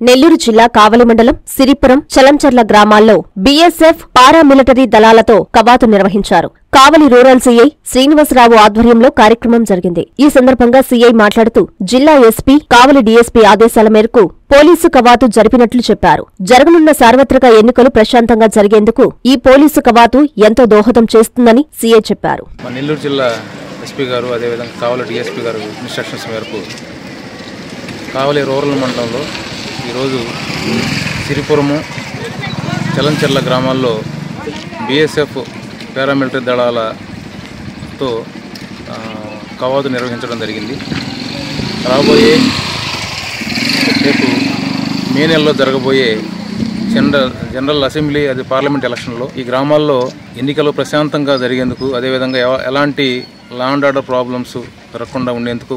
నెల్లూరు జిల్లా కావలి మండలం సిరిపురం చలంచర్ల గ్రామాల్లో బీఎస్ఎఫ్ పారామిలిటరీ దళాలతో కవాతు నిర్వహించారు. కావలి రూరల్ సీఐ శ్రీనివాసరావు ఆధ్వర్యంలో కార్యక్రమం జరిగింది. ఈ సందర్భంగా సీఐ మాట్లాడుతూ జిల్లా ఎస్పీ, కావలి డీఎస్పీ ఆదేశాల మేరకు పోలీసు కవాతు జరిపినట్లు చెప్పారు. జరగనున్న సార్వత్రిక ఎన్నికలు ప్రశాంతంగా జరిగేందుకు ఈ పోలీసు కవాతు ఎంతో దోహదం చేస్తుందని సీఐ చెప్పారు. నెల్లూరు జిల్లా ఎస్పీ గారు అదేవిధంగా కావలి డీఎస్పీ గారు ఇన్స్ట్రక్షన్స్ మేరకు కావలి రూరల్ మండలంలో ఈరోజు సిరిపురము చలంచర్ల గ్రామాల్లో బీఎస్ఎఫ్ పారామిలిటరీ దళాలతో కవాతు నిర్వహించడం జరిగింది. రాబోయే రేపు మే నెలలో జరగబోయే జనరల్ అసెంబ్లీ పార్లమెంట్ ఎలక్షన్లో ఈ గ్రామాల్లో ఎన్నికలు ప్రశాంతంగా జరిగేందుకు, అదేవిధంగా ఎలాంటి లా అండ్ ఆర్డర్ ప్రాబ్లమ్స్ జరగకుండా ఉండేందుకు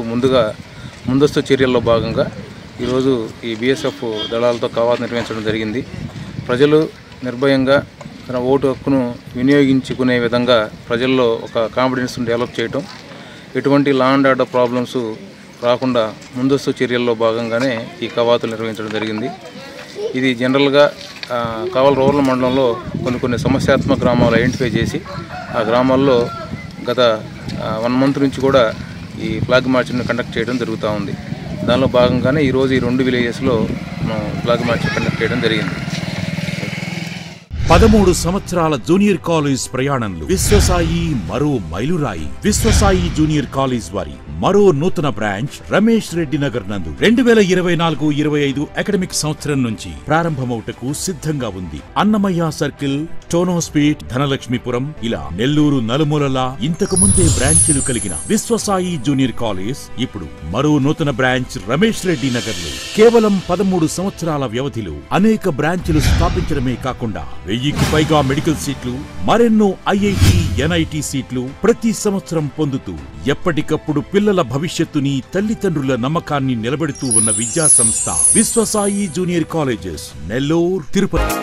ముందస్తు చర్యల్లో భాగంగా ఈరోజు ఈ బీఎస్ఎఫ్ దళాలతో కవాతు నిర్వహించడం జరిగింది. ప్రజలు నిర్భయంగా తన ఓటు హక్కును వినియోగించుకునే విధంగా ప్రజల్లో ఒక కాన్ఫిడెన్స్ను డెవలప్ చేయటం, ఎటువంటి లా అండ్ ఆర్డర్ ప్రాబ్లమ్స్ రాకుండా ముందస్తు చర్యల్లో భాగంగానే ఈ కవాతులు నిర్వహించడం జరిగింది. ఇది జనరల్గా కావలి రూరల్ మండలంలో కొన్ని సమస్యాత్మక గ్రామాలు ఐడెంటిఫై చేసి ఆ గ్రామాల్లో గత 1 month నుంచి కూడా ఈ ఫ్లాగ్ మార్చ్ని కండక్ట్ చేయడం జరుగుతూ ఉంది. దానిలో భాగంగానే ఈరోజు ఈ 2 విలేజెస్లో మనం ఫ్లాగ్ మార్చ్ కండక్ట్ చేయడం జరిగింది. 13 సంవత్సరాల జూనియర్ కాలేజ్ ప్రయాణంలో విశ్వసాయి మరో మైలురాయి. విశ్వసాయి జూనియర్ కాలేజ్ వారి మరో నూతన బ్రాంచ్ రమేష్ రెడ్డి నగర్ నందు 2024-25 అకాడమిక్ సంవత్సరం నుంచి ప్రారంభమవుటకు సిద్ధంగా ఉంది. అన్నమయ్య సర్కిల్, టోనోస్పీట్, ధనలక్ష్మీపురం ఇలా నెల్లూరు నలుమూలలా ఇంతకు ముందే బ్రాంచీలు కలిగిన విశ్వసాయి జూనియర్ కాలేజ్ ఇప్పుడు మరో నూతన బ్రాంచ్ రమేష్ రెడ్డి నగర్ లో కేవలం 13 సంవత్సరాల వ్యవధిలో అనేక బ్రాంచీలు స్థాపించడమే కాకుండా 1000కి పైగా మెడికల్ సీట్లు, మరెన్నో ఐఐటి, ఎన్ఐటి సీట్లు ప్రతి సంవత్సరం పొందుతూ ఎప్పటికప్పుడు పిల్లల భవిష్యత్తుని, తల్లిదండ్రుల నమ్మకాన్ని నిలబెడుతూ ఉన్న విద్యా సంస్థ విశ్వసాయి జూనియర్ కాలేజెస్ నెల్లూరు, తిరుపతి.